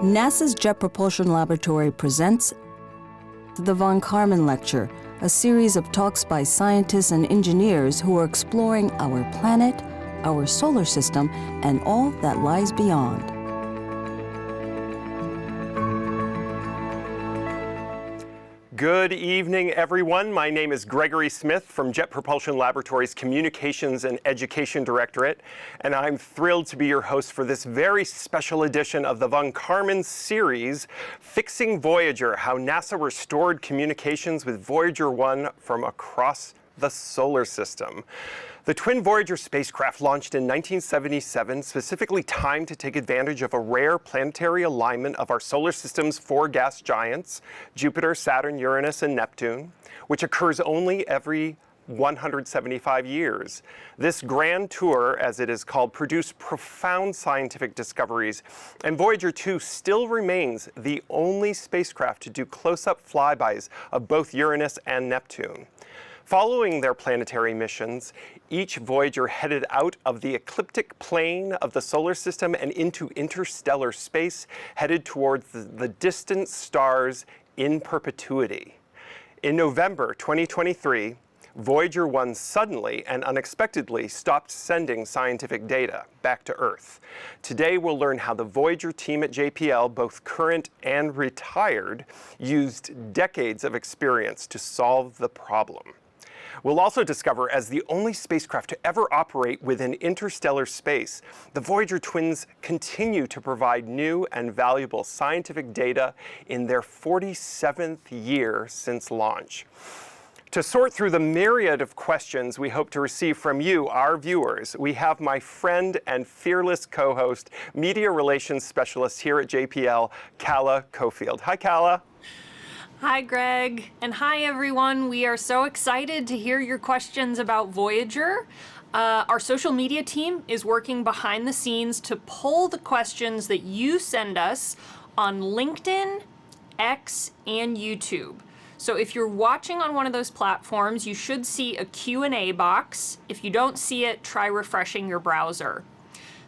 NASA's Jet Propulsion Laboratory presents the Von Karman Lecture, a series of talks by scientists and engineers who are exploring our planet, our solar system, and all that lies beyond. Good evening, everyone. My name is Gregory Smith from Jet Propulsion Laboratory's Communications and Education Directorate, and I'm thrilled to be your host for this very special edition of the Von Karman series, Fixing Voyager, How NASA Restored Communications with Voyager 1 from Across the Solar System. The twin Voyager spacecraft launched in 1977, specifically timed to take advantage of a rare planetary alignment of our solar system's four gas giants, Jupiter, Saturn, Uranus, and Neptune, which occurs only every 175 years. This grand tour, as it is called, produced profound scientific discoveries, and Voyager 2 still remains the only spacecraft to do close-up flybys of both Uranus and Neptune. Following their planetary missions, each Voyager headed out of the ecliptic plane of the solar system and into interstellar space, headed towards the distant stars in perpetuity. In November 2023, Voyager 1 suddenly and unexpectedly stopped sending scientific data back to Earth. Today we'll learn how the Voyager team at JPL, both current and retired, used decades of experience to solve the problem. We'll also discover, as the only spacecraft to ever operate within interstellar space, the Voyager twins continue to provide new and valuable scientific data in their 47th year since launch. To sort through the myriad of questions we hope to receive from you, our viewers, we have my friend and fearless co-host, Media Relations Specialist here at JPL, Calla Cofield. Hi, Calla. Hi, Greg, and hi, everyone. We are so excited to hear your questions about Voyager. Our social media team is working behind the scenes to pull the questions that you send us on LinkedIn, X, and YouTube. So if you're watching on one of those platforms, you should see a Q&A box. If you don't see it, try refreshing your browser.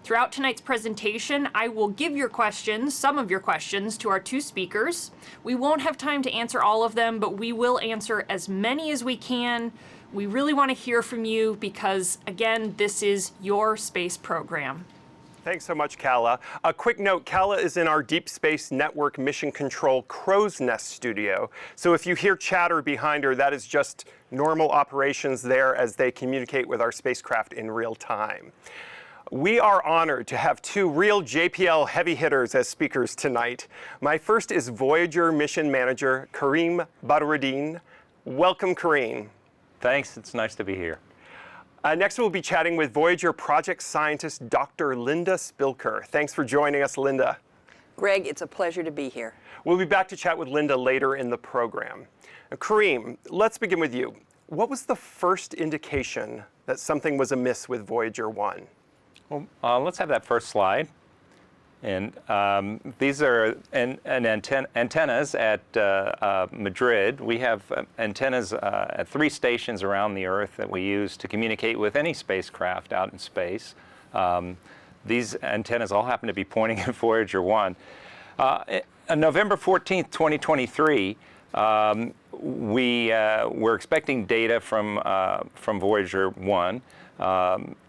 Throughout tonight's presentation, I will give your questions, some of your questions, to our two speakers. We won't have time to answer all of them, but we will answer as many as we can. We really want to hear from you because, again, this is your space program. Thanks so much, Calla. A quick note, Calla is in our Deep Space Network Mission Control Crow's Nest studio. So if you hear chatter behind her, that is just normal operations there as they communicate with our spacecraft in real time. We are honored to have two real JPL heavy hitters as speakers tonight. My first is Voyager Mission Manager Kareem Badruddin. Welcome, Kareem. Thanks, it's nice to be here. Next, we'll be chatting with Voyager project scientist Dr. Linda Spilker. Thanks for joining us, Linda. Greg, it's a pleasure to be here. We'll be back to chat with Linda later in the program. Kareem, let's begin with you. What was the first indication that something was amiss with Voyager 1? Well, let's have that first slide. And these are antennas at Madrid. We have antennas at 3 stations around the Earth that we use to communicate with any spacecraft out in space. These antennas all happen to be pointing at Voyager 1. On November 14th, 2023, we were expecting data from Voyager 1.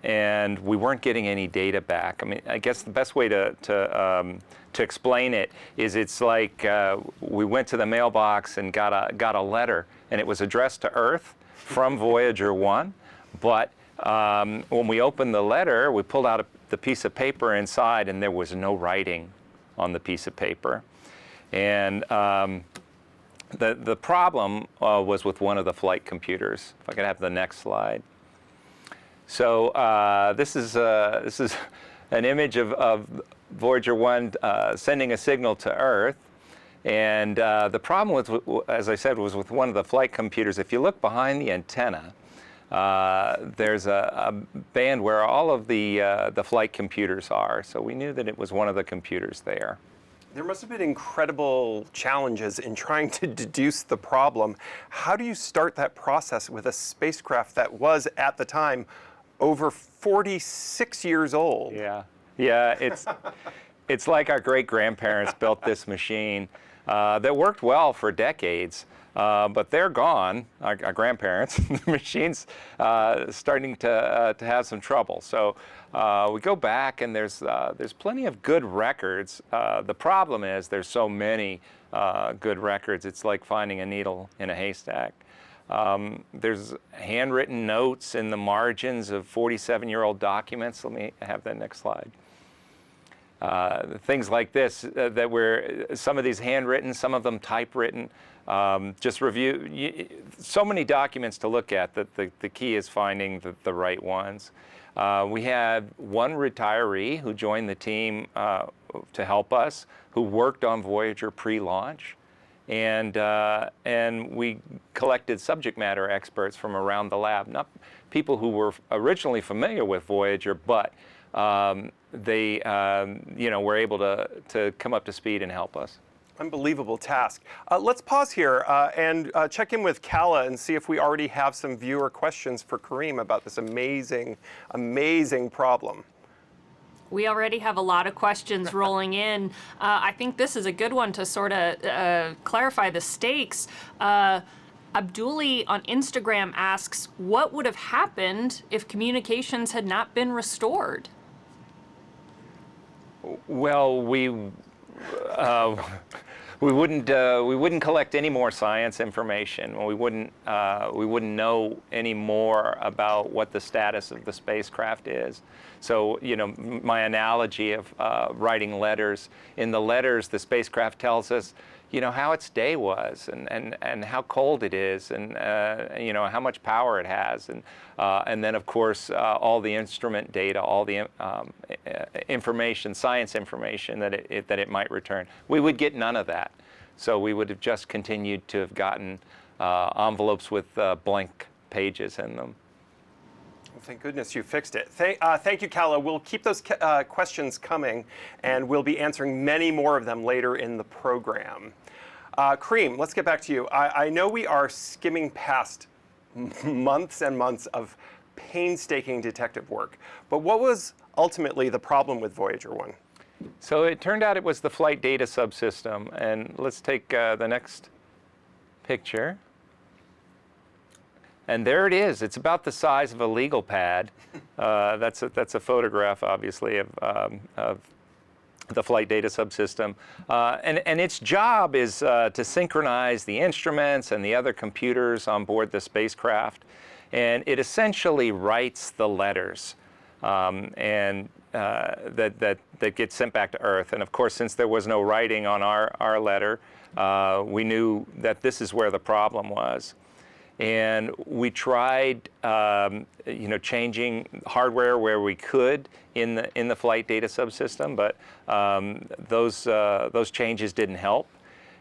And we weren't getting any data back. I mean, I guess the best way to explain it is it's like we went to the mailbox and got a letter, and it was addressed to Earth from Voyager 1. But when we opened the letter, we pulled out the piece of paper inside, and there was no writing on the piece of paper. And the problem was with one of the flight computers. If I could have the next slide. So this is an image of Voyager 1 sending a signal to Earth. And the problem with, as I said, was with one of the flight computers. If you look behind the antenna, there's a band where all of the flight computers are. So we knew that it was one of the computers there. There must have been incredible challenges in trying to deduce the problem. How do you start that process with a spacecraft that was, at the time, over 46 years old? Yeah, it's like our great-grandparents built this machine that worked well for decades, but they're gone, our grandparents. The machine's starting to have some trouble. So we go back, and there's plenty of good records. The problem is there's so many good records. It's like finding a needle in a haystack. There's handwritten notes in the margins of 47-year-old documents. Let me have that next slide. Things like this that were some of these handwritten, some of them typewritten. Just review so many documents to look at that the key is finding the right ones. We had one retiree who joined the team to help us, who worked on Voyager pre-launch. And we collected subject matter experts from around the lab, not people who were originally familiar with Voyager, but they were able to come up to speed and help us. Unbelievable task. Let's pause here and check in with Kala and see if we already have some viewer questions for Kareem about this amazing, amazing problem. We already have a lot of questions rolling in. I think this is a good one to sort of clarify the stakes. Abduli on Instagram asks, what would have happened if communications had not been restored? Well, we wouldn't collect any more science information. We wouldn't know any more about what the status of the spacecraft is. So, my analogy of writing letters, in the letters, the spacecraft tells us, how its day was and how cold it is and, how much power it has. And then, of course, all the instrument data, all the information, science information that it might return. We would get none of that. So we would have just continued to have gotten envelopes with blank pages in them. Well, thank goodness you fixed it. Thank you, Kala. We'll keep those questions coming, and we'll be answering many more of them later in the program. Kareem, let's get back to you. I know we are skimming past months and months of painstaking detective work, but what was ultimately the problem with Voyager 1? So it turned out it was the flight data subsystem, and let's take the next picture. And there it is. It's about the size of a legal pad. That's a photograph, obviously, of the flight data subsystem. And its job is to synchronize the instruments and the other computers on board the spacecraft. And it essentially writes the letters that get sent back to Earth. And of course, since there was no writing on our letter, we knew that this is where the problem was. And we tried, changing hardware where we could in the flight data subsystem, but those changes didn't help.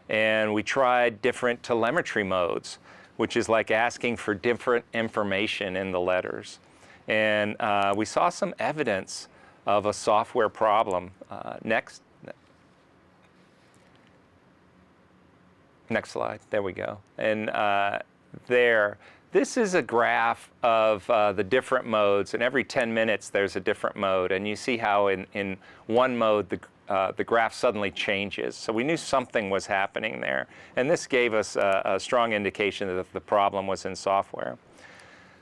And we tried different telemetry modes, which is like asking for different information in the letters. And we saw some evidence of a software problem. Next slide. There we go. And this is a graph of the different modes, and every 10 minutes there's a different mode, and you see how in one mode the graph suddenly changes. So we knew something was happening there, and this gave us a strong indication that the problem was in software.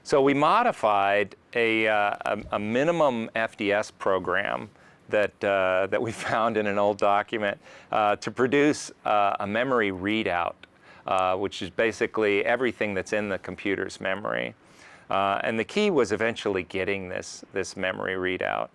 So we modified a minimum FDS program that we found in an old document to produce a memory readout. Which is basically everything that's in the computer's memory. And the key was eventually getting this memory readout.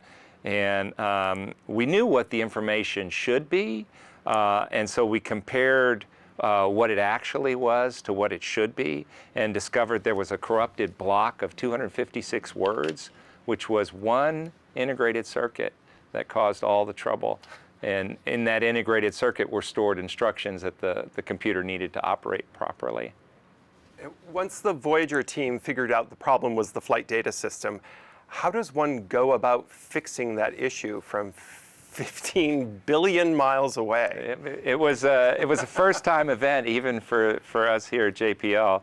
And we knew what the information should be, and so we compared what it actually was to what it should be, and discovered there was a corrupted block of 256 words, which was one integrated circuit that caused all the trouble. And in that integrated circuit were stored instructions that the computer needed to operate properly. Once the Voyager team figured out the problem was the flight data system, how does one go about fixing that issue from 15 billion miles away? It was a first-time event, even for us here at JPL.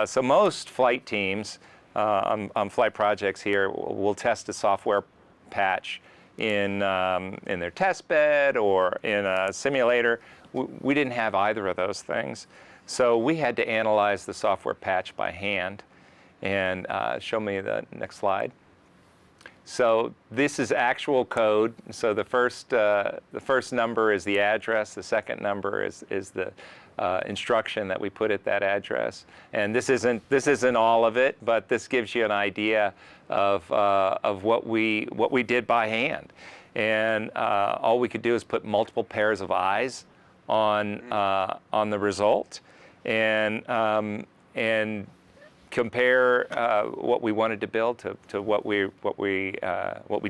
So most flight teams on flight projects here will test a software patch in their test bed or in a simulator. We didn't have either of those things. So we had to analyze the software patch by hand. And show me the next slide. So this is actual code. So the first number is the address. The second number is the instruction that we put at that address. And this isn't all of it, but this gives you an idea of what we did by hand. And all we could do is put multiple pairs of eyes on the result, and compare what we wanted to build to what we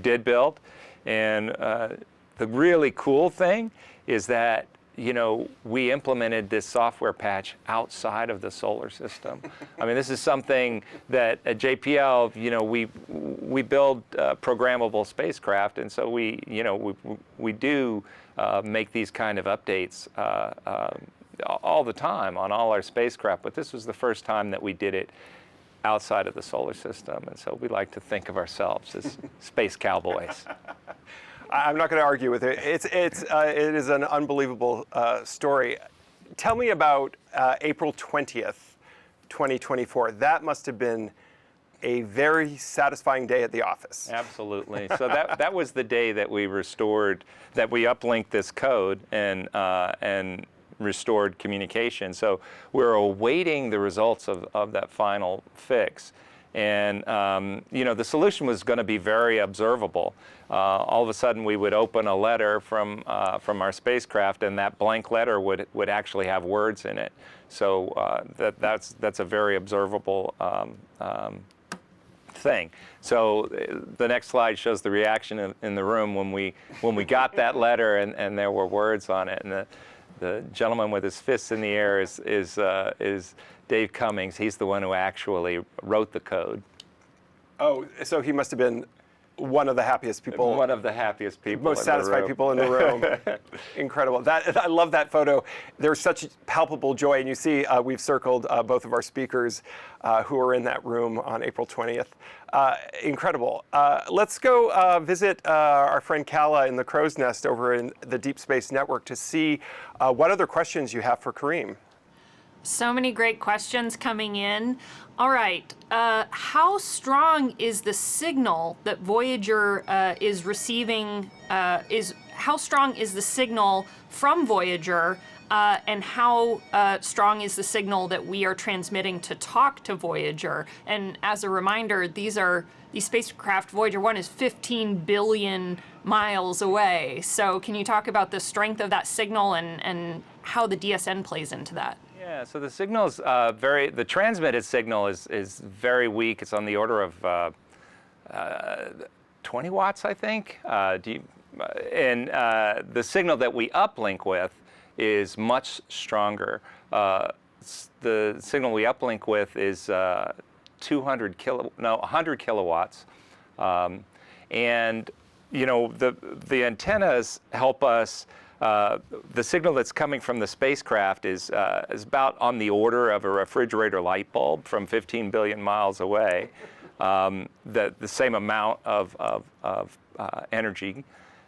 did build. And the really cool thing is that we implemented this software patch outside of the solar system. I mean, this is something that at JPL, we build programmable spacecraft, and so we do make these kind of updates all the time on all our spacecraft, but this was the first time that we did it outside of the solar system, and so we like to think of ourselves as space cowboys. I'm not going to argue with it. It is an unbelievable story. Tell me about April 20th, 2024. That must have been a very satisfying day at the office. Absolutely. So that was the day that we uplinked this code and restored communication. So we're awaiting the results of that final fix. And the solution was going to be very observable. All of a sudden, we would open a letter from our spacecraft, and that blank letter would actually have words in it. So that's a very observable thing. So the next slide shows the reaction in the room when we got that letter and there were words on it. And the gentleman with his fists in the air is Dave Cummings. He's the one who actually wrote the code. Oh, so he must have been one of the happiest people. One of the happiest people. Most satisfied people in the room. Incredible. I love that photo. There's such palpable joy, and you see we've circled both of our speakers who were in that room on April 20th. Incredible. Let's go visit our friend Kala in the crow's nest over in the Deep Space Network to see what other questions you have for Kareem. So many great questions coming in. All right, how strong is the signal that Voyager is receiving? How strong is the signal from Voyager, and how strong is the signal that we are transmitting to talk to Voyager? And as a reminder, these spacecraft, Voyager 1 is 15 billion miles away. So can you talk about the strength of that signal and how the DSN plays into that? Yeah, so the signal's the transmitted signal is very weak. It's on the order of 20 watts, I think. The signal that we uplink with is much stronger. The signal we uplink with is 100 kilowatts. And the antennas help us. The signal that's coming from the spacecraft is about on the order of a refrigerator light bulb from 15 billion miles away. The same amount of energy.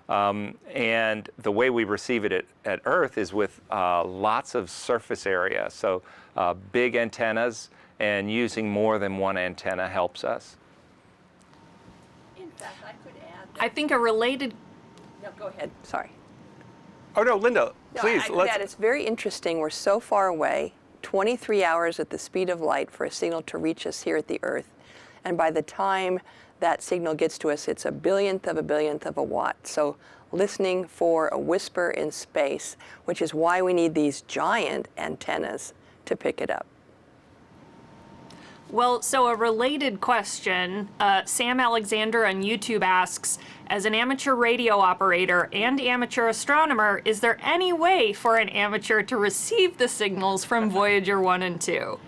And the way we receive it at Earth is with lots of surface area. So big antennas, and using more than one antenna helps us. In fact, I could add I think a related... No, go ahead. Sorry. Oh no, Linda, please. I could add, it's very interesting. We're so far away, 23 hours at the speed of light for a signal to reach us here at the Earth. And by the time that signal gets to us, it's a billionth of a watt. So listening for a whisper in space, which is why we need these giant antennas to pick it up. Well, so a related question, Sam Alexander on YouTube asks, as an amateur radio operator and amateur astronomer, is there any way for an amateur to receive the signals from Voyager 1 and 2?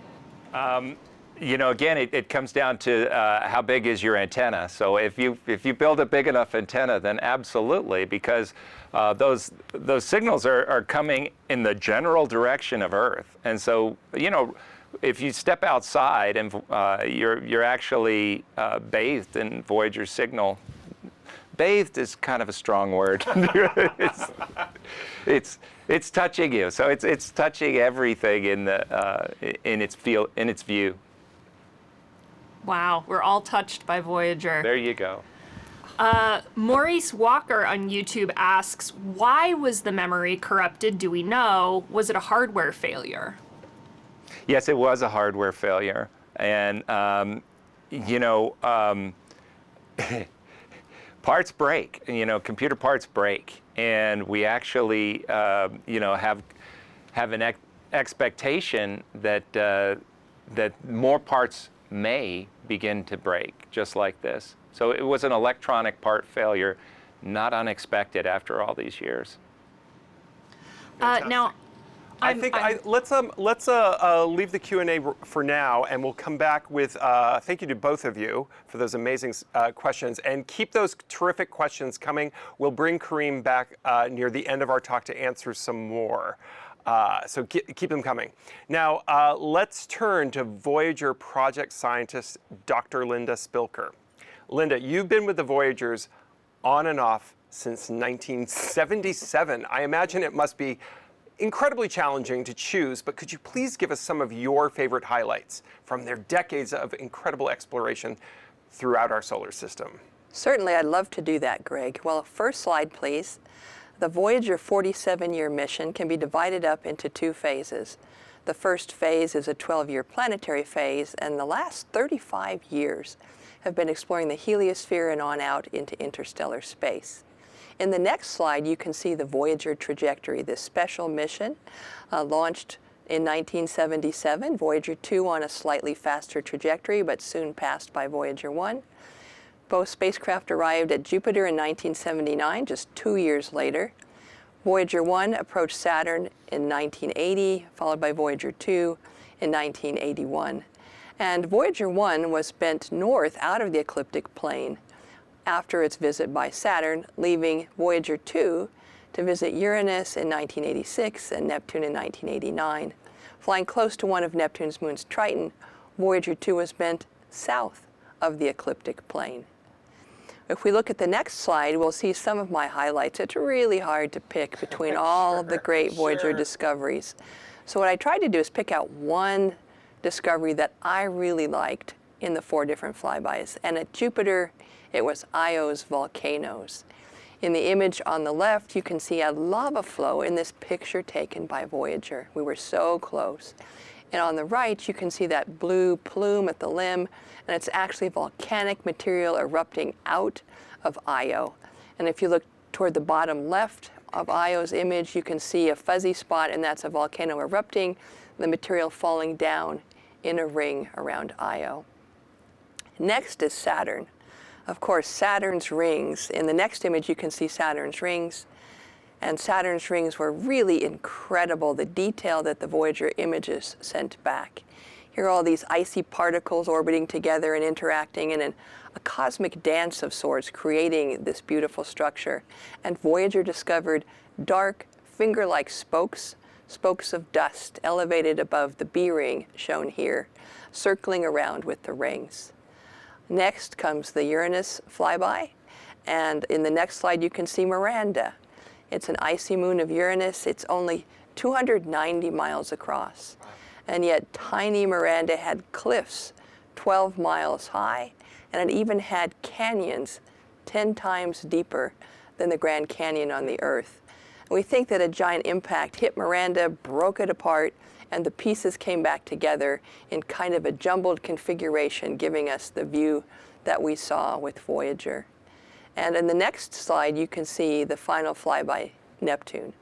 Again, it comes down to how big is your antenna. So if you build a big enough antenna, then absolutely, because those signals are coming in the general direction of Earth. And so, if you step outside and you're actually bathed in Voyager's signal, bathed is kind of a strong word. it's touching you. So it's touching everything in its view. Wow, we're all touched by Voyager. There you go. Maurice Walker on YouTube asks, why was the memory corrupted? Do we know? Was it a hardware failure? Yes, it was a hardware failure. And, parts break, computer parts break. And we actually, have an expectation that more parts may begin to break, just like this. So it was an electronic part failure, not unexpected after all these years. Now, let's leave the Q&A for now, and we'll come back with thank you to both of you for those amazing questions, and keep those terrific questions coming. We'll bring Kareem back near the end of our talk to answer some more. So keep them coming. Now, let's turn to Voyager project scientist, Dr. Linda Spilker. Linda, you've been with the Voyagers on and off since 1977. I imagine it must be incredibly challenging to choose, but could you please give us some of your favorite highlights from their decades of incredible exploration throughout our solar system? Certainly, I'd love to do that, Greg. Well, first slide, please. The Voyager 47-year mission can be divided up into two phases. The first phase is a 12-year planetary phase, and the last 35 years have been exploring the heliosphere and on out into interstellar space. In the next slide, you can see the Voyager trajectory, this special mission launched in 1977, Voyager 2 on a slightly faster trajectory, but soon passed by Voyager 1. Both spacecraft arrived at Jupiter in 1979, just 2 years later. Voyager 1 approached Saturn in 1980, followed by Voyager 2 in 1981. And Voyager 1 was bent north out of the ecliptic plane after its visit by Saturn, leaving Voyager 2 to visit Uranus in 1986 and Neptune in 1989. Flying close to one of Neptune's moons, Triton, Voyager 2 was bent south of the ecliptic plane. If we look at the next slide, we'll see some of my highlights. It's really hard to pick between all of the great Voyager discoveries. So what I tried to do is pick out one discovery that I really liked in the 4 different flybys. And at Jupiter, it was Io's volcanoes. In the image on the left, you can see a lava flow in this picture taken by Voyager. We were so close. And on the right, you can see that blue plume at the limb, and it's actually volcanic material erupting out of Io. And if you look toward the bottom left of Io's image, you can see a fuzzy spot, and that's a volcano erupting, the material falling down in a ring around Io. Next is Saturn. Of course, Saturn's rings. In the next image, you can see Saturn's rings. And Saturn's rings were really incredible, the detail that the Voyager images sent back. Here are all these icy particles orbiting together and interacting in a cosmic dance of sorts, creating this beautiful structure. And Voyager discovered dark, finger-like spokes of dust elevated above the B ring shown here, circling around with the rings. Next comes the Uranus flyby, and in the next slide you can see Miranda. It's an icy moon of Uranus. It's only 290 miles across, and yet tiny Miranda had cliffs 12 miles high, and it even had canyons 10 times deeper than the Grand Canyon on the Earth. And we think that a giant impact hit Miranda, broke it apart, and the pieces came back together in kind of a jumbled configuration, giving us the view that we saw with Voyager. And in the next slide, you can see the final flyby, Neptune.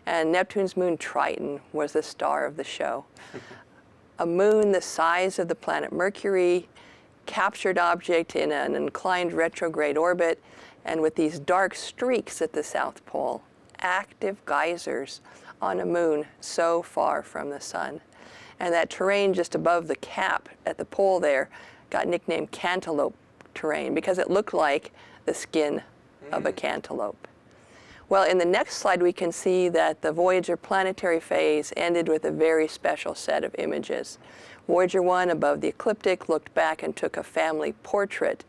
And Neptune's moon Triton was the star of the show. A moon the size of the planet Mercury, captured object in an inclined retrograde orbit, and with these dark streaks at the South Pole, active geysers on a moon so far from the sun. And that terrain just above the cap at the pole there got nicknamed cantaloupe terrain because it looked like the skin of a cantaloupe. Well, in the next slide, we can see that the Voyager planetary phase ended with a very special set of images. Voyager 1 above the ecliptic looked back and took a family portrait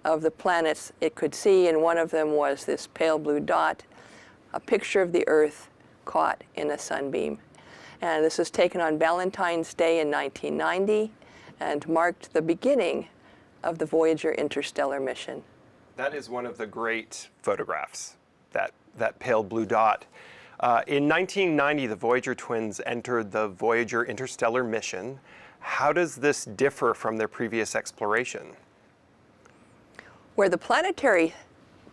of the planets it could see, and one of them was this pale blue dot, a picture of the Earth caught in a sunbeam. And this was taken on Valentine's Day in 1990 and marked the beginning of the Voyager interstellar mission. That is one of the great photographs, that pale blue dot. In 1990, the Voyager twins entered the Voyager interstellar mission. How does this differ from their previous exploration? Where the planetary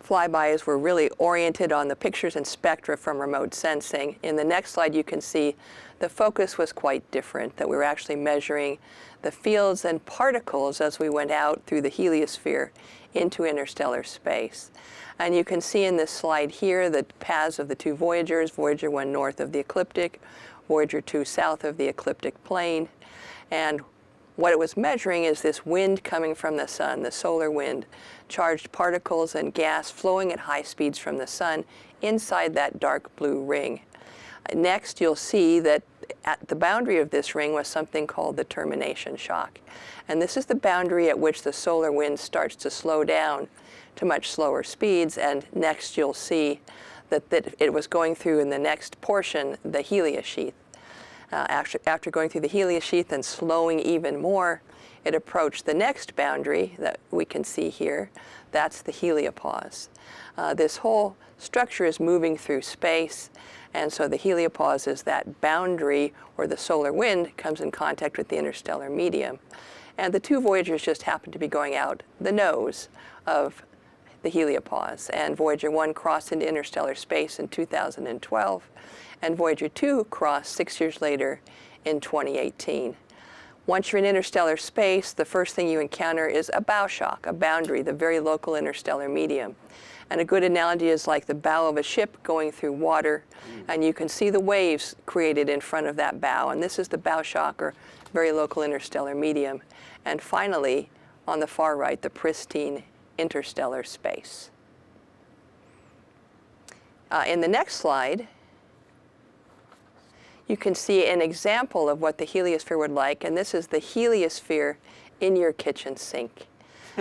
flybys were really oriented on the pictures and spectra from remote sensing, in the next slide you can see the focus was quite different, that we were actually measuring the fields and particles as we went out through the heliosphere into interstellar space. And you can see in this slide here the paths of the two Voyagers, Voyager 1 north of the ecliptic, Voyager 2 south of the ecliptic plane. And what it was measuring is this wind coming from the sun, the solar wind, charged particles and gas flowing at high speeds from the sun inside that dark blue ring. Next, you'll see that at the boundary of this ring was something called the termination shock. And this is the boundary at which the solar wind starts to slow down to much slower speeds. And next, you'll see that it was going through in the next portion the heliosheath. After going through the heliosheath and slowing even more, it approached the next boundary that we can see here. That's the heliopause. This whole structure is moving through space, and so the heliopause is that boundary where the solar wind comes in contact with the interstellar medium. And the two Voyagers just happened to be going out the nose of the heliopause. And Voyager 1 crossed into interstellar space in 2012, and Voyager 2 crossed 6 years later in 2018. Once you're in interstellar space, the first thing you encounter is a bow shock, a boundary, the very local interstellar medium. And a good analogy is like the bow of a ship going through water, and you can see the waves created in front of that bow. And this is the bow shock, or very local interstellar medium. And finally, on the far right, the pristine interstellar space. In the next slide, you can see an example of what the heliosphere would like, and this is the heliosphere in your kitchen sink.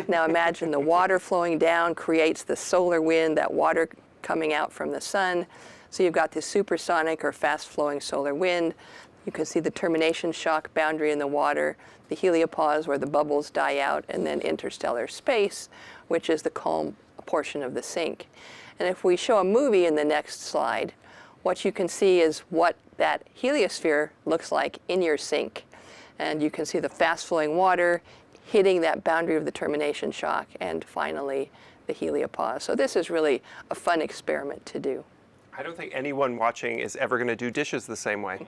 Now imagine the water flowing down creates the solar wind, that water coming out from the sun. So you've got this supersonic or fast-flowing solar wind. You can see the termination shock boundary in the water, the heliopause where the bubbles die out, and then interstellar space, which is the calm portion of the sink. And if we show a movie in the next slide, what you can see is what that heliosphere looks like in your sink. And you can see the fast-flowing water hitting that boundary of the termination shock, and finally the heliopause. So this is really a fun experiment to do. I don't think anyone watching is ever going to do dishes the same way.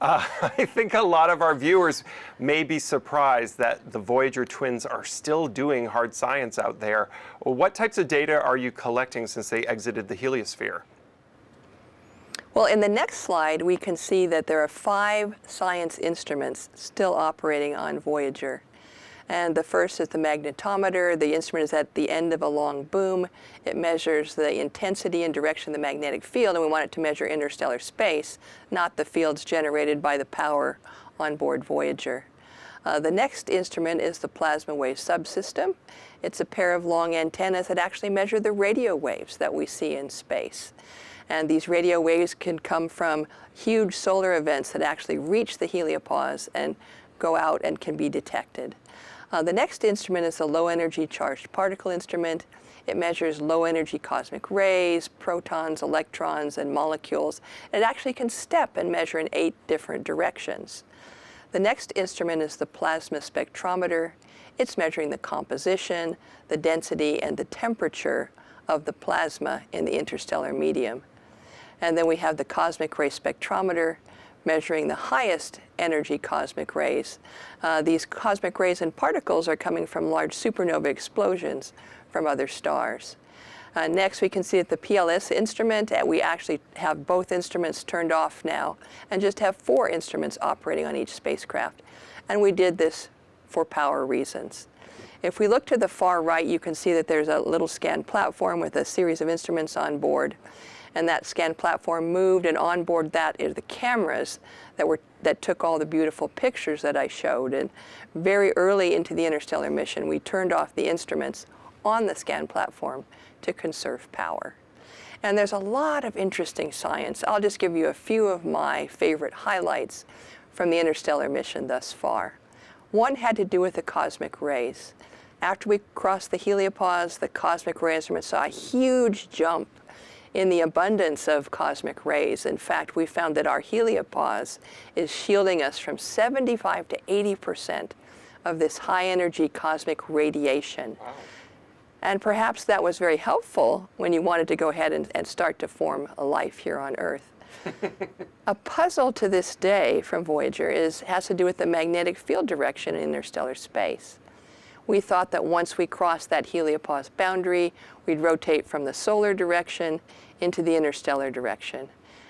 I think a lot of our viewers may be surprised that the Voyager twins are still doing hard science out there. What types of data are you collecting since they exited the heliosphere? Well, in the next slide, we can see that there are 5 science instruments still operating on Voyager. And the first is the magnetometer. The instrument is at the end of a long boom. It measures the intensity and direction of the magnetic field, and we want it to measure interstellar space, not the fields generated by the power on board Voyager. The next instrument is the plasma wave subsystem. It's a pair of long antennas that actually measure the radio waves that we see in space. And these radio waves can come from huge solar events that actually reach the heliopause and go out and can be detected. The next instrument is a low-energy charged particle instrument. It measures low-energy cosmic rays, protons, electrons, and molecules. It actually can step and measure in 8 different directions. The next instrument is the plasma spectrometer. It's measuring the composition, the density, and the temperature of the plasma in the interstellar medium. And then we have the cosmic ray spectrometer, measuring the highest energy cosmic rays. These cosmic rays and particles are coming from large supernova explosions from other stars. Next, we can see at the PLS instrument, we actually have both instruments turned off now and just have 4 instruments operating on each spacecraft. And we did this for power reasons. If we look to the far right, you can see that there's a little scan platform with a series of instruments on board. And that scan platform moved, and on board that is the cameras that took all the beautiful pictures that I showed. And very early into the interstellar mission, we turned off the instruments. on the scan platform to conserve power. And there's a lot of interesting science. I'll just give you a few of my favorite highlights from the interstellar mission thus far. One had to do with the cosmic rays. After we crossed the heliopause, the cosmic ray instrument saw a huge jump in the abundance of cosmic rays. In fact, we found that our heliopause is shielding us from 75 to 80% of this high-energy cosmic radiation. Wow. And perhaps that was very helpful when you wanted to go ahead and start to form a life here on Earth. A puzzle to this day from Voyager has to do with the magnetic field direction in interstellar space. We thought that once we crossed that heliopause boundary, we'd rotate from the solar direction into the interstellar direction.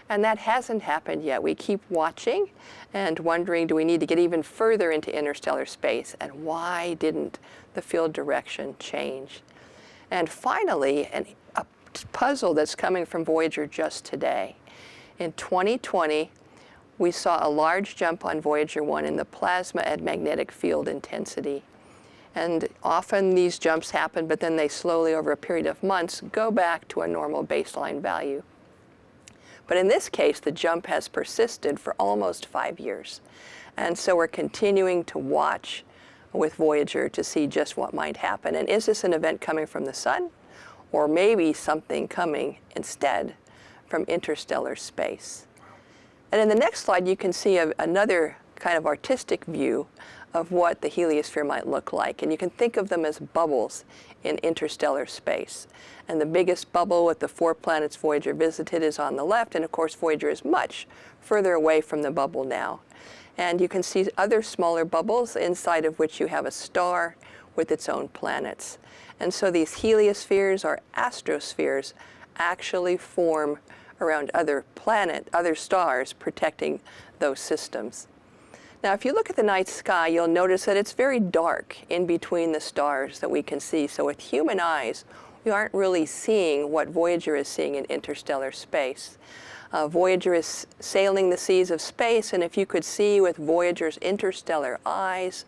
And that hasn't happened yet. We keep watching and wondering, do we need to get even further into interstellar space? And why didn't the field direction change? And finally, a puzzle that's coming from Voyager just today. In 2020, we saw a large jump on Voyager 1 in the plasma and magnetic field intensity. And often these jumps happen, but then they slowly, over a period of months, go back to a normal baseline value. But in this case, the jump has persisted for almost 5 years. And so we're continuing to watch with Voyager to see just what might happen. And is this an event coming from the sun, or maybe something coming instead from interstellar space? And in the next slide, you can see another kind of artistic view of what the heliosphere might look like. And you can think of them as bubbles in interstellar space. And the biggest bubble with the 4 planets Voyager visited is on the left, and of course Voyager is much further away from the bubble now. And you can see other smaller bubbles inside of which you have a star with its own planets. And so these heliospheres or astrospheres actually form around other stars protecting those systems. Now, if you look at the night sky, you'll notice that it's very dark in between the stars that we can see. So with human eyes, we aren't really seeing what Voyager is seeing in interstellar space. Voyager is sailing the seas of space, and if you could see with Voyager's interstellar eyes,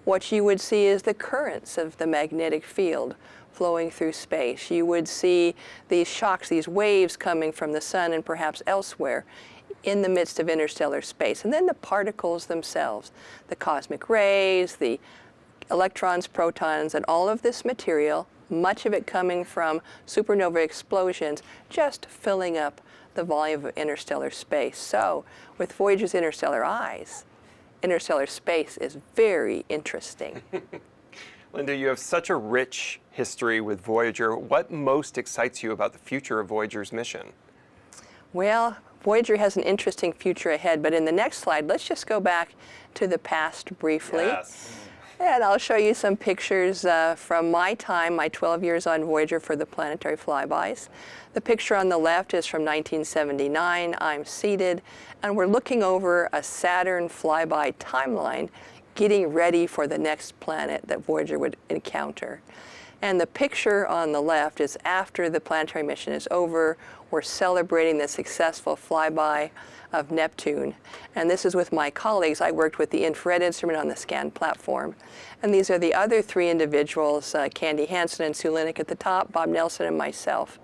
what you would see is the currents of the magnetic field flowing through space. You would see these shocks, these waves coming from the sun and perhaps elsewhere in the midst of interstellar space. And then the particles themselves, the cosmic rays, the electrons, protons, and all of this material, much of it coming from supernova explosions, just filling up the volume of interstellar space. So with Voyager's interstellar eyes, interstellar space is very interesting. Linda, you have such a rich history with Voyager. What most excites you about the future of Voyager's mission? Well, Voyager has an interesting future ahead, but in the next slide, let's just go back to the past briefly. Yes. And I'll show you some pictures from my time, my 12 years on Voyager for the planetary flybys. The picture on the left is from 1979. I'm seated, and we're looking over a Saturn flyby timeline, getting ready for the next planet that Voyager would encounter. And the picture on the left is after the planetary mission is over. We're celebrating the successful flyby of Neptune. And this is with my colleagues. I worked with the infrared instrument on the scan platform. And these are the other 3 individuals, Candy Hansen and Sue Linick at the top, Bob Nelson and myself.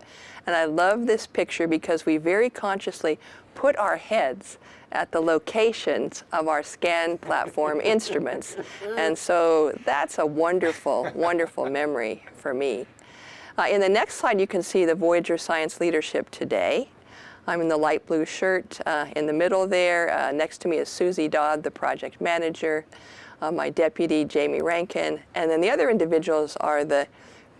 And I love this picture because we very consciously put our heads at the locations of our scan platform instruments. And so that's a wonderful, wonderful memory for me. In the next slide, you can see the Voyager science leadership today. I'm in the light blue shirt in the middle there. Next to me is Susie Dodd, the project manager, my deputy, Jamie Rankin, and then the other individuals are the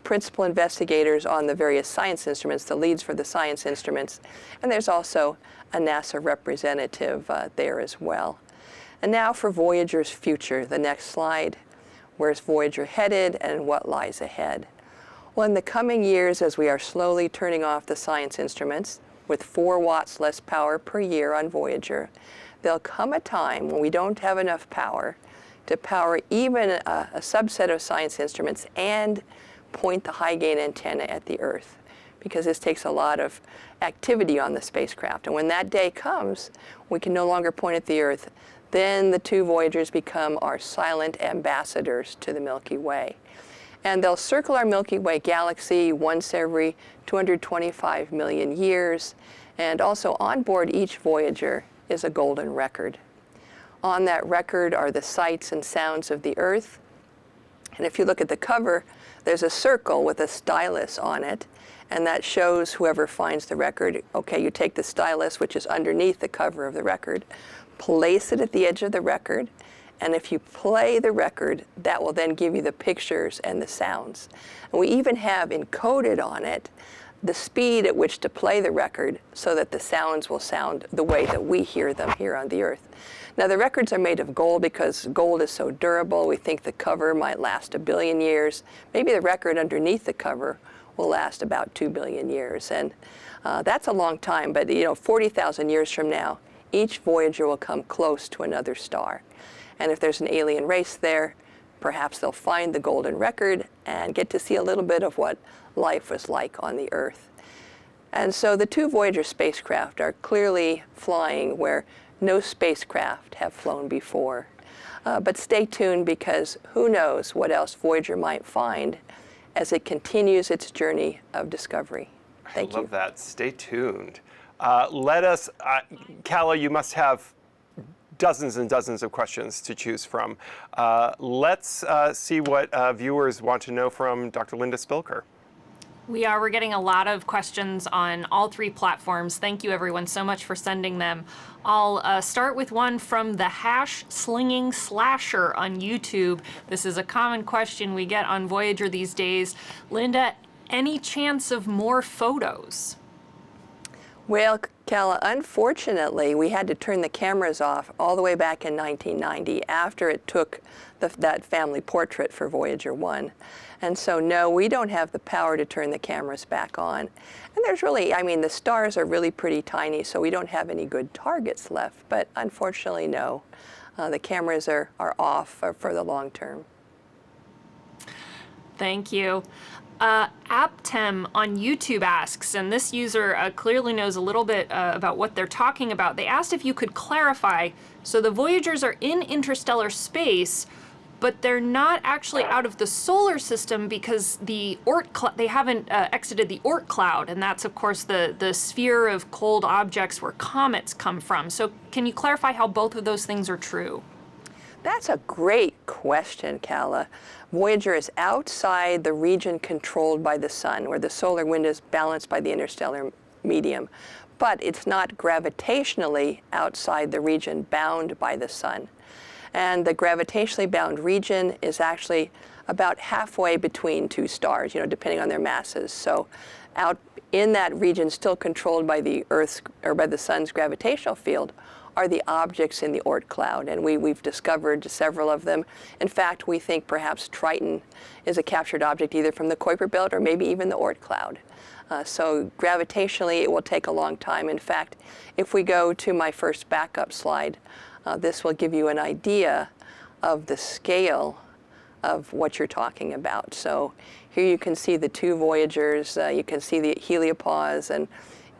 principal investigators on the various science instruments, the leads for the science instruments, and there's also a NASA representative there as well. And now for Voyager's future, the next slide. Where's Voyager headed and what lies ahead? Well, in the coming years, as we are slowly turning off the science instruments, with 4 watts less power per year on Voyager, there'll come a time when we don't have enough power to power even a subset of science instruments and point the high gain antenna at the Earth, because this takes a lot of activity on the spacecraft. And when that day comes, we can no longer point at the Earth, then the 2 Voyagers become our silent ambassadors to the Milky Way. And they'll circle our Milky Way galaxy once every 225 million years. And also on board each Voyager is a golden record. On that record are the sights and sounds of the Earth. And if you look at the cover, there's a circle with a stylus on it. And that shows whoever finds the record, okay, you take the stylus, which is underneath the cover of the record, place it at the edge of the record, and if you play the record, that will then give you the pictures and the sounds. And we even have encoded on it the speed at which to play the record so that the sounds will sound the way that we hear them here on the Earth. Now, the records are made of gold because gold is so durable. We think the cover might last 1 billion years. Maybe the record underneath the cover will last about 2 billion years. And that's a long time, but 40,000 years from now, each Voyager will come close to another star. And if there's an alien race there, perhaps they'll find the golden record and get to see a little bit of what life was like on the Earth. And so the 2 Voyager spacecraft are clearly flying where no spacecraft have flown before. But stay tuned, because who knows what else Voyager might find as it continues its journey of discovery. Thank you. I love that. Stay tuned. Let us, Calla, you must have dozens and dozens of questions to choose from. Let's see what viewers want to know from Dr. Linda Spilker. We're getting a lot of questions on all 3 platforms. Thank you everyone so much for sending them. I'll start with one from the #slinging slasher on YouTube. This is a common question we get on Voyager these days. Linda, any chance of more photos? Well, Calla, unfortunately, we had to turn the cameras off all the way back in 1990 after it took that family portrait for Voyager 1. And so, no, we don't have the power to turn the cameras back on. And there's really, the stars are really pretty tiny, so we don't have any good targets left. But unfortunately, no. The cameras are off for the long term. Thank you. Aptem on YouTube asks, and this user clearly knows a little bit about what they're talking about. They asked if you could clarify, so the Voyagers are in interstellar space, but they're not actually out of the solar system because they haven't exited the Oort cloud, and that's of course the sphere of cold objects where comets come from. So can you clarify how both of those things are true? That's a great question, Calla. Voyager is outside the region controlled by the sun, where the solar wind is balanced by the interstellar medium. But it's not gravitationally outside the region bound by the sun. And the gravitationally bound region is actually about halfway between 2 stars, depending on their masses. So out in that region, still controlled by the Earth's or by the sun's gravitational field, are the objects in the Oort cloud, and we've discovered several of them. In fact, we think perhaps Triton is a captured object either from the Kuiper Belt or maybe even the Oort cloud. So gravitationally, it will take a long time. In fact, if we go to my first backup slide, this will give you an idea of the scale of what you're talking about. So here you can see the 2 Voyagers, you can see the heliopause, and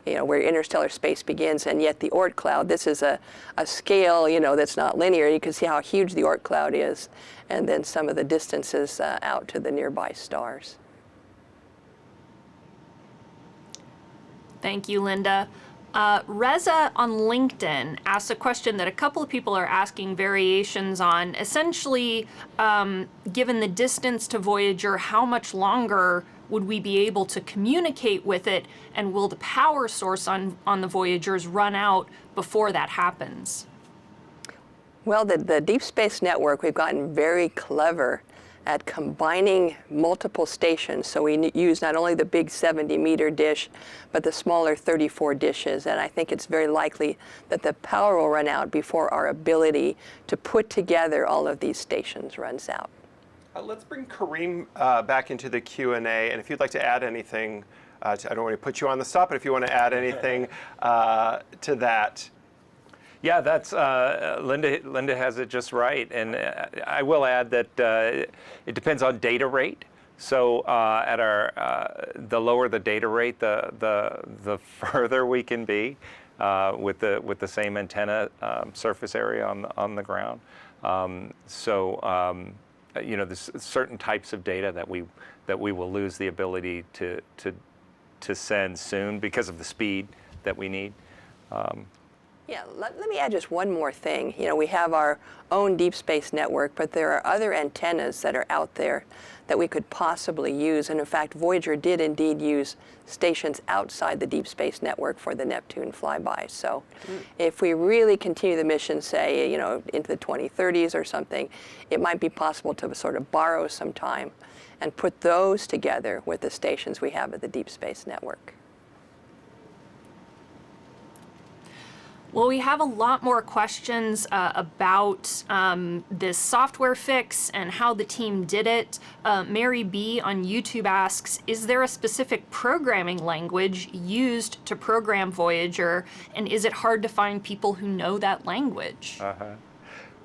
where interstellar space begins, and yet the Oort cloud, this is a scale, that's not linear. You can see how huge the Oort cloud is, and then some of the distances out to the nearby stars. Thank you, Linda. Reza on LinkedIn asks a question that a couple of people are asking variations on. Essentially, given the distance to Voyager, how much longer would we be able to communicate with it, and will the power source on the Voyagers run out before that happens? Well, the Deep Space Network, we've gotten very clever at combining multiple stations. So we use not only the big 70-meter dish, but the smaller 34 dishes. And I think it's very likely that the power will run out before our ability to put together all of these stations runs out. Let's bring Kareem back into the Q&A, and if you'd like to add anything, I don't want to put you on the spot, but if you want to add anything to that. Yeah, that's Linda has it just right, and I will add that it depends on data rate. So at the lower the data rate, the further we can be with the same antenna surface area on the ground. there's certain types of data that we will lose the ability to send soon because of the speed that we need. Yeah, let me add just one more thing. We have our own deep space network, but there are other antennas that are out there that we could possibly use. And in fact, Voyager did indeed use stations outside the deep space network for the Neptune flyby. So if we really continue the mission, say, into the 2030s or something, it might be possible to sort of borrow some time and put those together with the stations we have at the deep space network. Well, we have a lot more questions about this software fix and how the team did it. Mary B. on YouTube asks, is there a specific programming language used to program Voyager, and is it hard to find people who know that language?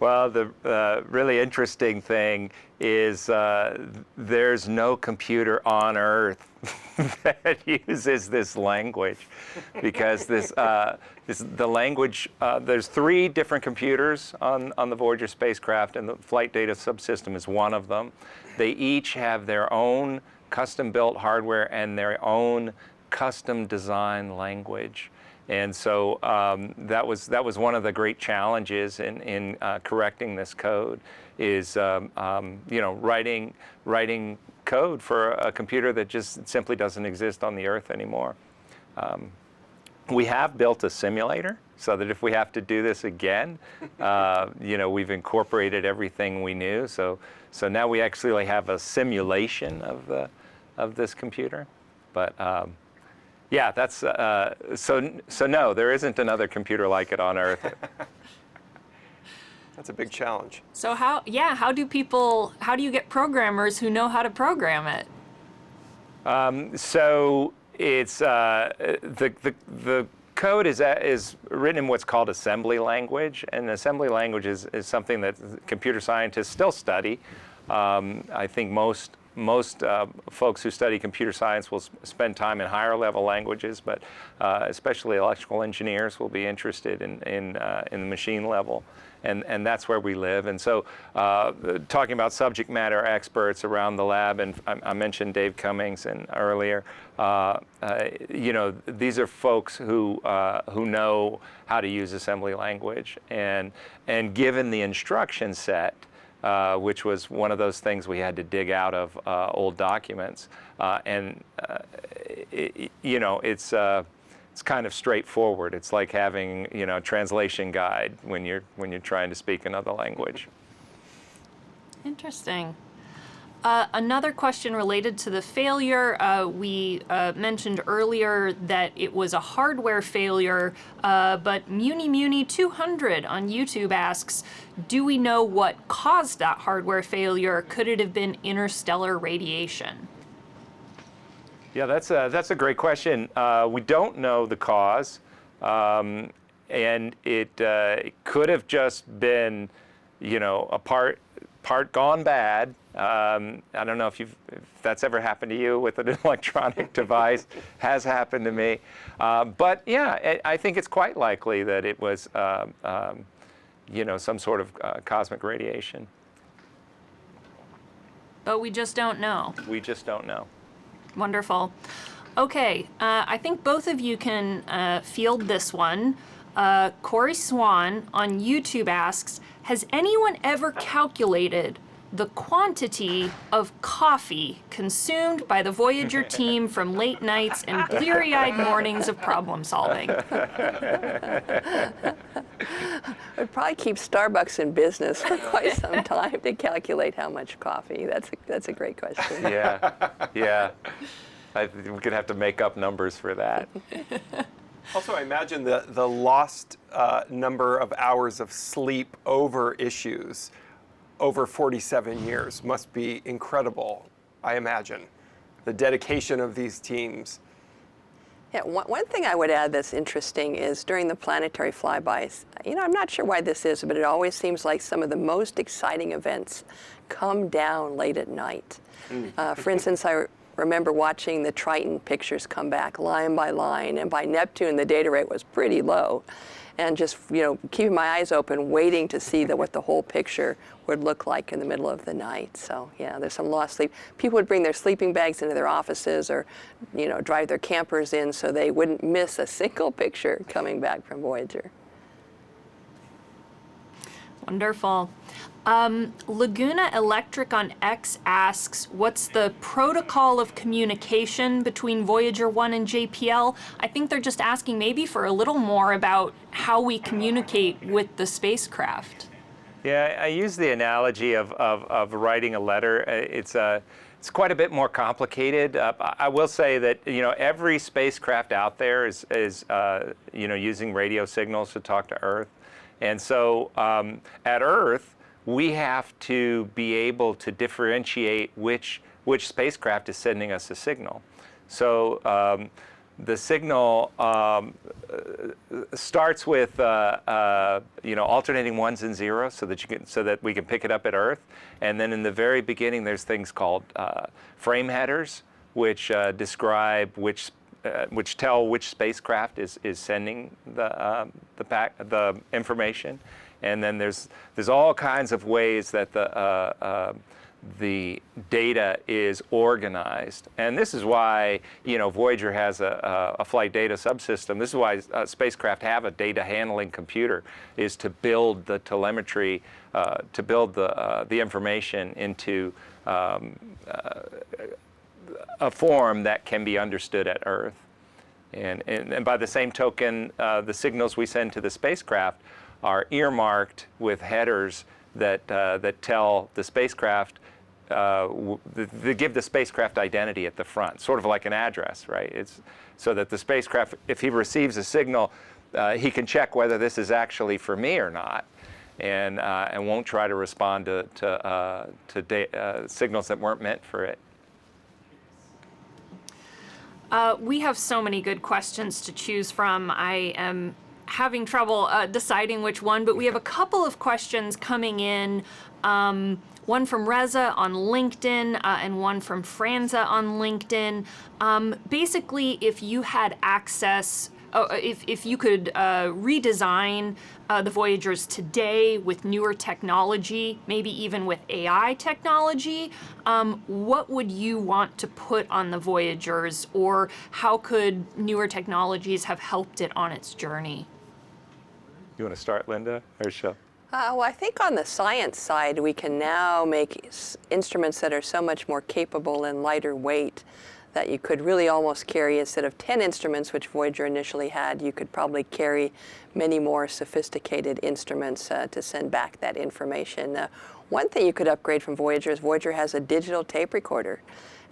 Well, the really interesting thing is there's no computer on Earth that uses this language, because the language, there's 3 different computers on the Voyager spacecraft, and the flight data subsystem is one of them. They each have their own custom-built hardware and their own custom design language. And so that was one of the great challenges in correcting this code, is writing code for a computer that just simply doesn't exist on the Earth anymore. We have built a simulator so that if we have to do this again, we've incorporated everything we knew. So now we actually have a simulation of this computer, but. Yeah, that's so no, there isn't another computer like it on Earth. That's a big challenge. So how do you get programmers who know how to program it? So it's the code is written in what's called assembly language, and assembly language is something that computer scientists still study. I think most folks who study computer science will spend time in higher level languages, but especially electrical engineers will be interested in the machine level, and that's where we live. And so talking about subject matter experts around the lab, and I mentioned Dave Cummings earlier, these are folks who know how to use assembly language, and given the instruction set, which was one of those things we had to dig out of old documents, it's kind of straightforward. It's like having a translation guide when you're trying to speak another language. Interesting. Another question related to the failure. We mentioned earlier that it was a hardware failure, but Muni200 on YouTube asks, do we know what caused that hardware failure? Could it have been interstellar radiation? Yeah, that's a great question. We don't know the cause, and it could have just been, a part gone bad. I don't know if that's ever happened to you with an electronic device. Has happened to me. But yeah, I think it's quite likely that it was, some sort of cosmic radiation. But we just don't know. We just don't know. Wonderful. Okay, I think both of you can field this one. Corey Swan on YouTube asks, has anyone ever calculated the quantity of coffee consumed by the Voyager team from late nights and bleary-eyed mornings of problem solving? It'd probably keep Starbucks in business for quite some time to calculate how much coffee. That's a great question. Yeah. We could have to make up numbers for that. Also, I imagine the lost number of hours of sleep over issues over 47 years must be incredible, I imagine. The dedication of these teams. Yeah, one thing I would add that's interesting is during the planetary flybys, I'm not sure why this is, but it always seems like some of the most exciting events come down late at night. For instance, I remember watching the Triton pictures come back line by line, and by Neptune the data rate was pretty low. and just, keeping my eyes open, waiting to see what the whole picture would look like in the middle of the night. So yeah, there's some lost sleep. People would bring their sleeping bags into their offices, or drive their campers in so they wouldn't miss a single picture coming back from Voyager. Wonderful. Laguna Electric on X asks, what's the protocol of communication between Voyager 1 and JPL? I think they're just asking maybe for a little more about how we communicate with the spacecraft. Yeah, I use the analogy of writing a letter. It's quite a bit more complicated. I will say that every spacecraft out there is using radio signals to talk to Earth, and so at Earth we have to be able to differentiate which spacecraft is sending us a signal. So the signal starts with alternating ones and zeros, so that we can pick it up at Earth. And then in the very beginning, there's things called frame headers, which describe which tell which spacecraft is sending the information. And then there's all kinds of ways that the data is organized, and this is why Voyager has a flight data subsystem. This is why spacecraft have a data handling computer, is to build the telemetry, to build the information into a form that can be understood at Earth. And by the same token, the signals we send to the spacecraft are earmarked with headers that tell the spacecraft, they give the spacecraft identity at the front, sort of like an address, right? It's so that the spacecraft, if he receives a signal, he can check whether this is actually for me or not, and won't try to respond to signals that weren't meant for it. We have so many good questions to choose from. I am having trouble deciding which one, but we have a couple of questions coming in. One from Reza on LinkedIn and one from Franza on LinkedIn. Basically, if you had access, if you could redesign the Voyagers today with newer technology, maybe even with AI technology, what would you want to put on the Voyagers, or how could newer technologies have helped it on its journey? You want to start, Linda, or shall? Well, I think on the science side, we can now make instruments that are so much more capable and lighter weight that you could really almost carry, instead of 10 instruments, which Voyager initially had, you could probably carry many more sophisticated instruments to send back that information. One thing you could upgrade from Voyager is Voyager has a digital tape recorder,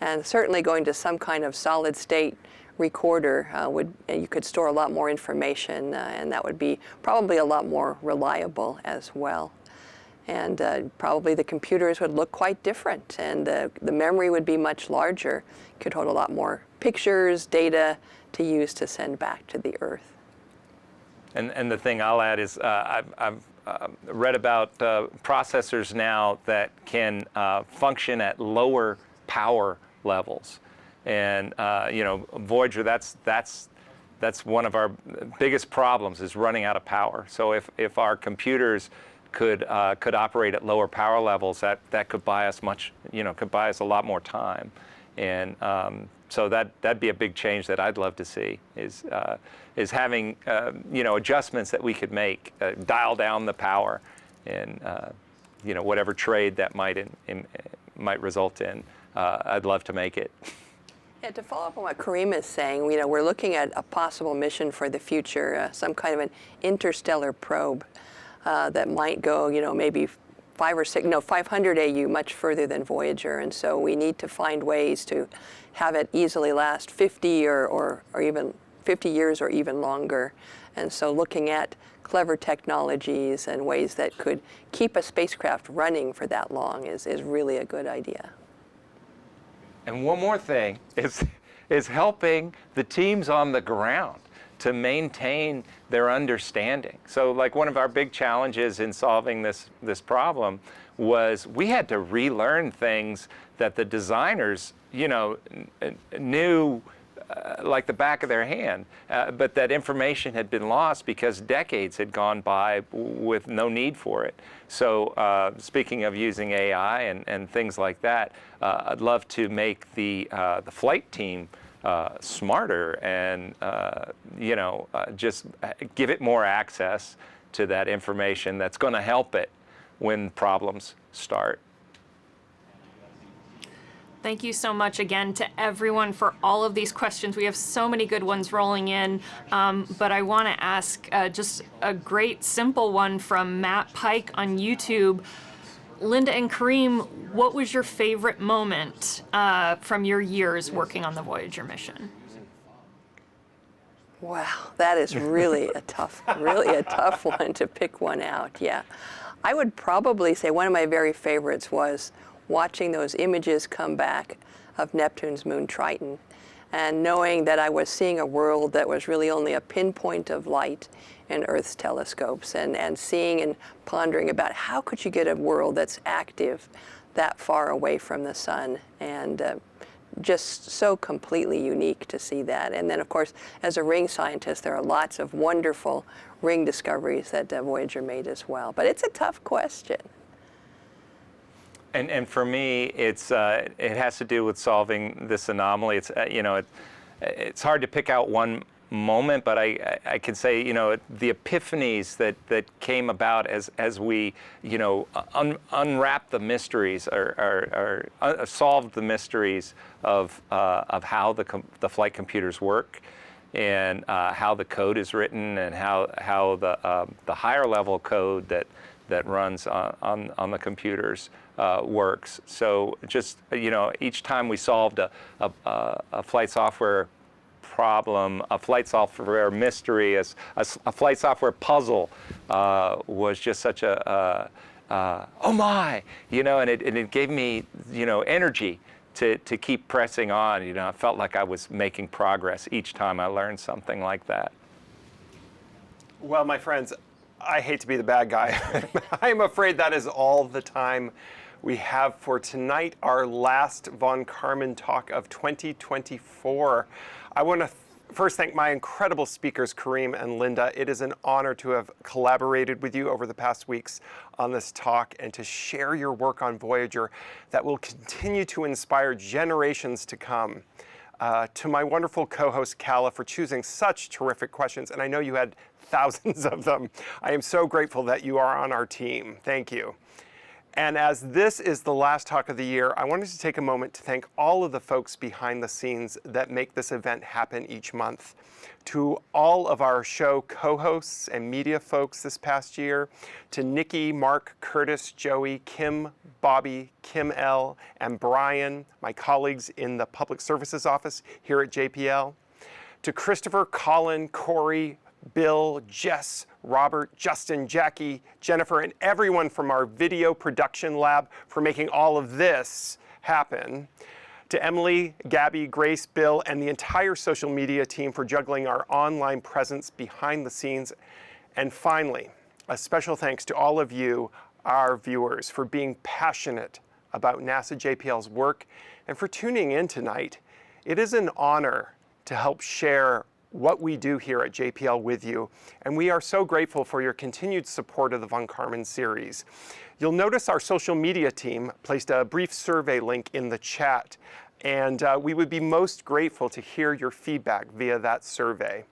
and certainly going to some kind of solid state recorder you could store a lot more information, and that would be probably a lot more reliable as well. And probably the computers would look quite different, and the memory would be much larger. Could hold a lot more pictures, data to use to send back to the Earth. And the thing I'll add is I've read about processors now that can function at lower power levels. And Voyager, that's one of our biggest problems, is running out of power. So if our computers could operate at lower power levels, that could buy us a lot more time. And so that'd be a big change that I'd love to see, is having adjustments that we could make, dial down the power, and whatever trade that might result in. I'd love to make it. Yeah, to follow up on what Kareem is saying, we're looking at a possible mission for the future, some kind of an interstellar probe that might go, maybe 500 AU, much further than Voyager. And so we need to find ways to have it easily last 50 or even 50 years or even longer. And so looking at clever technologies and ways that could keep a spacecraft running for that long is really a good idea. And one more thing is helping the teams on the ground to maintain their understanding. So like one of our big challenges in solving this problem was we had to relearn things that the designers, knew like the back of their hand, but that information had been lost because decades had gone by with no need for it. So speaking of using AI and things like that, I'd love to make the flight team smarter and just give it more access to that information that's going to help it when problems start. Thank you so much again to everyone for all of these questions. We have so many good ones rolling in, but I want to ask just a great simple one from Matt Pike on YouTube. Linda and Kareem, what was your favorite moment from your years working on the Voyager mission? Wow, that is really a tough one to pick one out. Yeah, I would probably say one of my very favorites was watching those images come back of Neptune's moon Triton, and knowing that I was seeing a world that was really only a pinpoint of light in Earth's telescopes, and seeing and pondering about how could you get a world that's active that far away from the sun, and just so completely unique to see that. And then, of course, as a ring scientist, there are lots of wonderful ring discoveries that Voyager made as well. But it's a tough question. And for me, it has to do with solving this anomaly. It's hard to pick out one moment, but I can say, the epiphanies that came about as we, unwrapped the mysteries or solved the mysteries of how the flight computers work, and how the code is written, and how the higher level code that runs on the computers works. So just each time we solved a flight software problem, a flight software mystery, a flight software puzzle was just such a oh my, and it gave me energy to keep pressing on. I felt like I was making progress each time I learned something like that. Well, my friends, I hate to be the bad guy. I'm afraid that is all the time we have for tonight, our last Von Karman talk of 2024. I want to first thank my incredible speakers, Kareem and Linda. It is an honor to have collaborated with you over the past weeks on this talk and to share your work on Voyager that will continue to inspire generations to come. To my wonderful co-host, Kala, for choosing such terrific questions, and I know you had thousands of them. I am so grateful that you are on our team. Thank you. And as this is the last talk of the year, I wanted to take a moment to thank all of the folks behind the scenes that make this event happen each month. To all of our show co-hosts and media folks this past year, to Nikki, Mark, Curtis, Joey, Kim, Bobby, Kim L, and Brian, my colleagues in the Public Services Office here at JPL, to Christopher, Colin, Corey, Bill, Jess, Robert, Justin, Jackie, Jennifer, and everyone from our video production lab for making all of this happen. To Emily, Gabby, Grace, Bill, and the entire social media team for juggling our online presence behind the scenes. And finally, a special thanks to all of you, our viewers, for being passionate about NASA JPL's work and for tuning in tonight. It is an honor to help share what we do here at JPL with you, and we are so grateful for your continued support of the Von Karman series. You'll notice our social media team placed a brief survey link in the chat, and we would be most grateful to hear your feedback via that survey.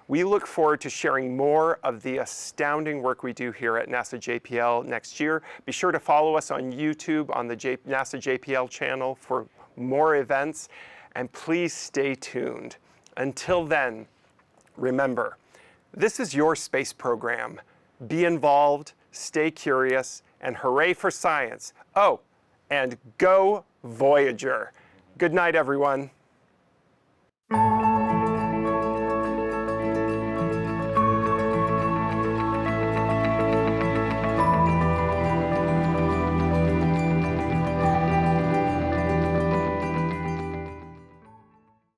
We look forward to sharing more of the astounding work we do here at NASA JPL next year. Be sure to follow us on YouTube on the NASA JPL channel for more events, and please stay tuned. Until then, remember, this is your space program. Be involved, stay curious, and hooray for science. Oh, and go Voyager. Good night, everyone.